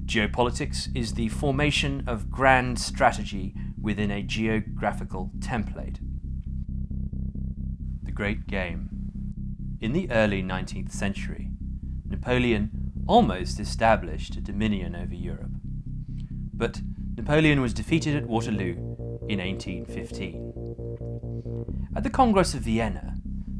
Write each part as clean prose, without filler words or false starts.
Geopolitics is the formation of grand strategy within a geographical template. The Great Game. In the early 19th century, Napoleon almost established a dominion over Europe. But Napoleon was defeated at Waterloo in 1815. At the Congress of Vienna,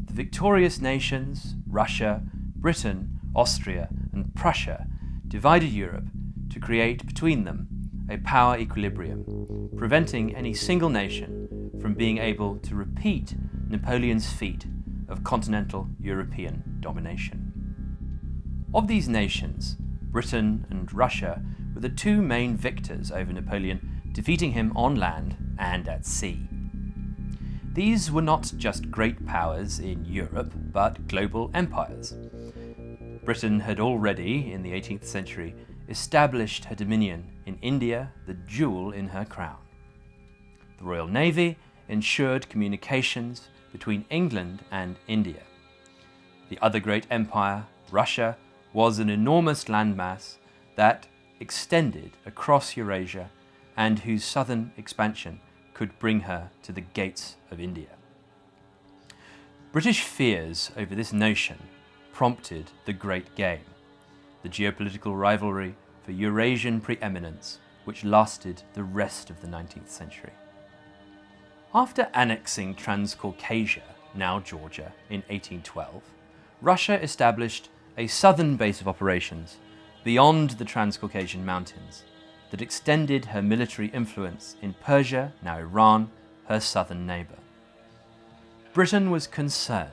the victorious nations, Russia, Britain, Austria, and Prussia, divided Europe to create between them a power equilibrium, preventing any single nation from being able to repeat Napoleon's feat of continental European domination. Of these nations, Britain and Russia were the two main victors over Napoleon, defeating him on land and at sea. These were not just great powers in Europe, but global empires. Britain had already, in the 18th century, established her dominion in India, the jewel in her crown. The Royal Navy ensured communications between England and India. The other great empire, Russia, was an enormous landmass that extended across Eurasia and whose southern expansion could bring her to the gates of India. British fears over this notion prompted the Great Game, the geopolitical rivalry for Eurasian preeminence which lasted the rest of the 19th century. After annexing Transcaucasia, now Georgia, in 1812, Russia established a southern base of operations beyond the Transcaucasian mountains that extended her military influence in Persia, now Iran, her southern neighbour. Britain was concerned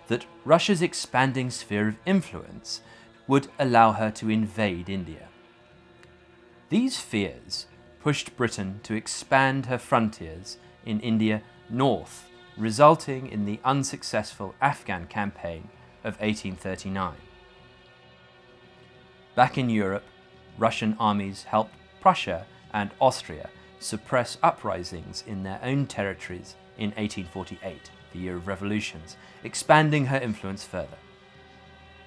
that Russia's expanding sphere of influence would allow her to invade India. These fears pushed Britain to expand her frontiers in India north, resulting in the unsuccessful Afghan campaign of 1839. Back in Europe, Russian armies helped Prussia and Austria suppress uprisings in their own territories in 1848, the year of revolutions, expanding her influence further.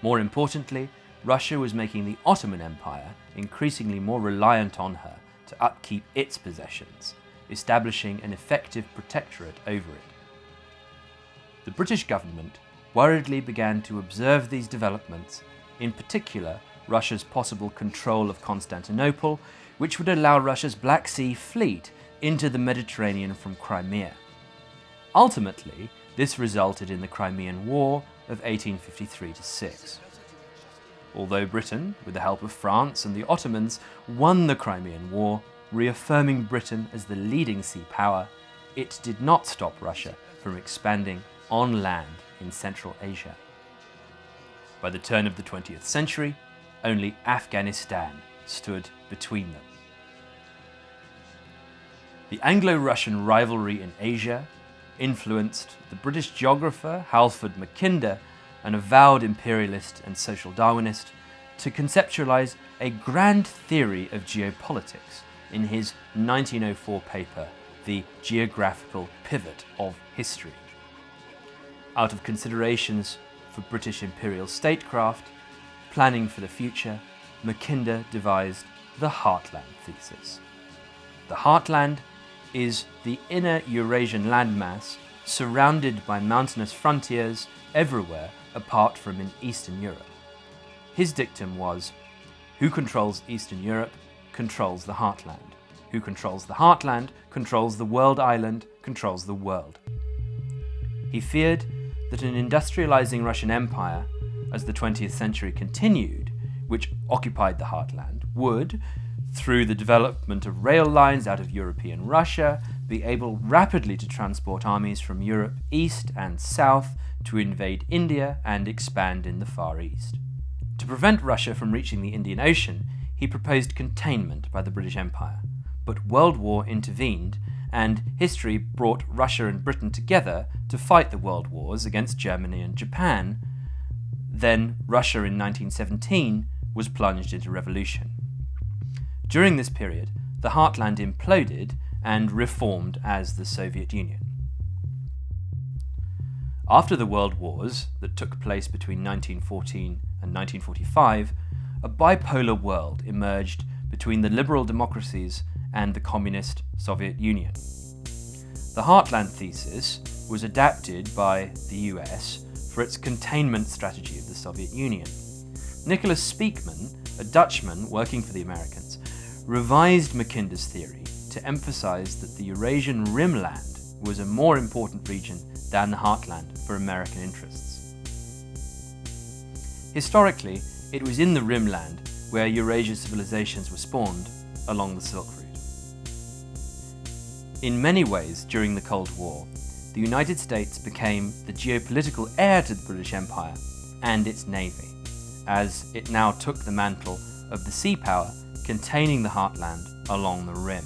More importantly, Russia was making the Ottoman Empire increasingly more reliant on her to upkeep its possessions, establishing an effective protectorate over it. The British government worriedly began to observe these developments, in particular Russia's possible control of Constantinople, which would allow Russia's Black Sea fleet into the Mediterranean from Crimea. Ultimately, this resulted in the Crimean War of 1853-6. Although Britain, with the help of France and the Ottomans, won the Crimean War, reaffirming Britain as the leading sea power, it did not stop Russia from expanding on land in Central Asia. By the turn of the 20th century, only Afghanistan stood between them. The Anglo-Russian rivalry in Asia influenced the British geographer Heartland Mackinder, an avowed imperialist and social Darwinist, to conceptualize a grand theory of geopolitics in his 1904 paper, The Geographical Pivot of History. Out of considerations for British imperial statecraft, planning for the future, Mackinder devised the Heartland thesis. The Heartland is the inner Eurasian landmass surrounded by mountainous frontiers everywhere apart from in Eastern Europe. His dictum was, who controls Eastern Europe controls the Heartland. Who controls the Heartland controls the world island, controls the world. He feared that an industrializing Russian Empire, as the 20th century continued, which occupied the Heartland, would, through the development of rail lines out of European Russia, be able rapidly to transport armies from Europe east and south to invade India and expand in the Far East. To prevent Russia from reaching the Indian Ocean, he proposed containment by the British Empire. But World War intervened, and history brought Russia and Britain together to fight the world wars against Germany and Japan. Then Russia in 1917 was plunged into revolution. During this period, the Heartland imploded and reformed as the Soviet Union. After the World Wars that took place between 1914 and 1945, a bipolar world emerged between the liberal democracies and the communist Soviet Union. The Heartland thesis was adapted by the US for its containment strategy of the Soviet Union. Nicholas Spikman, a Dutchman working for the Americans, revised Mackinder's theory to emphasize that the Eurasian Rimland was a more important region than the Heartland for American interests. Historically, it was in the Rimland where Eurasian civilizations were spawned along the Silk Route. In many ways, during the Cold War, the United States became the geopolitical heir to the British Empire and its navy, as it now took the mantle of the sea power containing the Heartland along the Rim.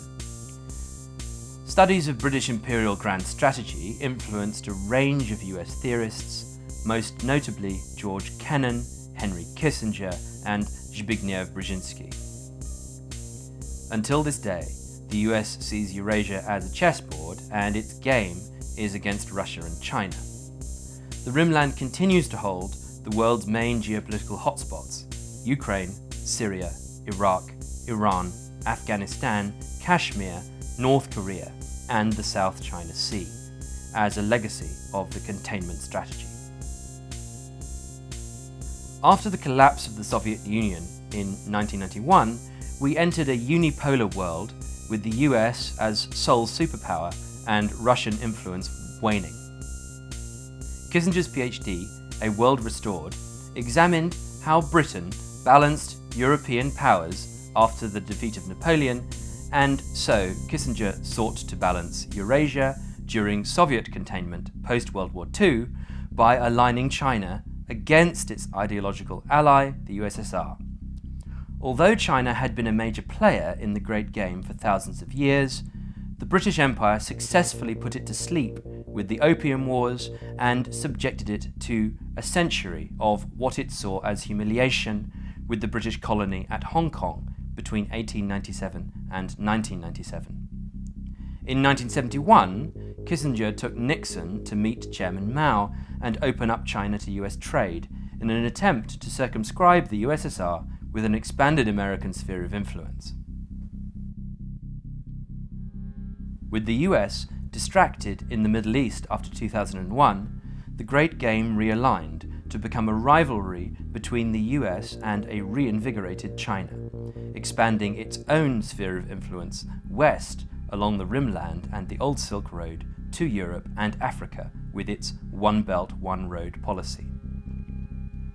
Studies of British imperial grand strategy influenced a range of US theorists, most notably George Kennan, Henry Kissinger, and Zbigniew Brzezinski. Until this day, the US sees Eurasia as a chessboard, and its game is against Russia and China. The Rimland continues to hold the world's main geopolitical hotspots: Ukraine, Syria, Iraq, Iran, Afghanistan, Kashmir, North Korea, and the South China Sea, as a legacy of the containment strategy. After the collapse of the Soviet Union in 1991, we entered a unipolar world with the US as sole superpower and Russian influence waning. Kissinger's PhD, A World Restored, examined how Britain balanced European powers after the defeat of Napoleon, and so Kissinger sought to balance Eurasia during Soviet containment post-World War II by aligning China against its ideological ally, the USSR. Although China had been a major player in the Great Game for thousands of years, the British Empire successfully put it to sleep with the Opium Wars and subjected it to a century of what it saw as humiliation with the British colony at Hong Kong between 1897 and 1997. In 1971, Kissinger took Nixon to meet Chairman Mao and open up China to US trade in an attempt to circumscribe the USSR with an expanded American sphere of influence. With the US distracted in the Middle East after 2001, the Great Game realigned to become a rivalry between the US and a reinvigorated China, expanding its own sphere of influence west along the Rimland and the Old Silk Road to Europe and Africa with its One Belt, One Road policy.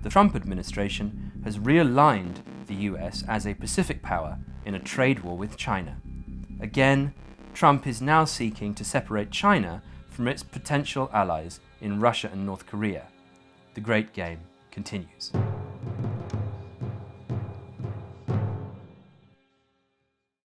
The Trump administration has realigned the US as a Pacific power in a trade war with China. Again, Trump is now seeking to separate China from its potential allies in Russia and North Korea. The Great Game continues.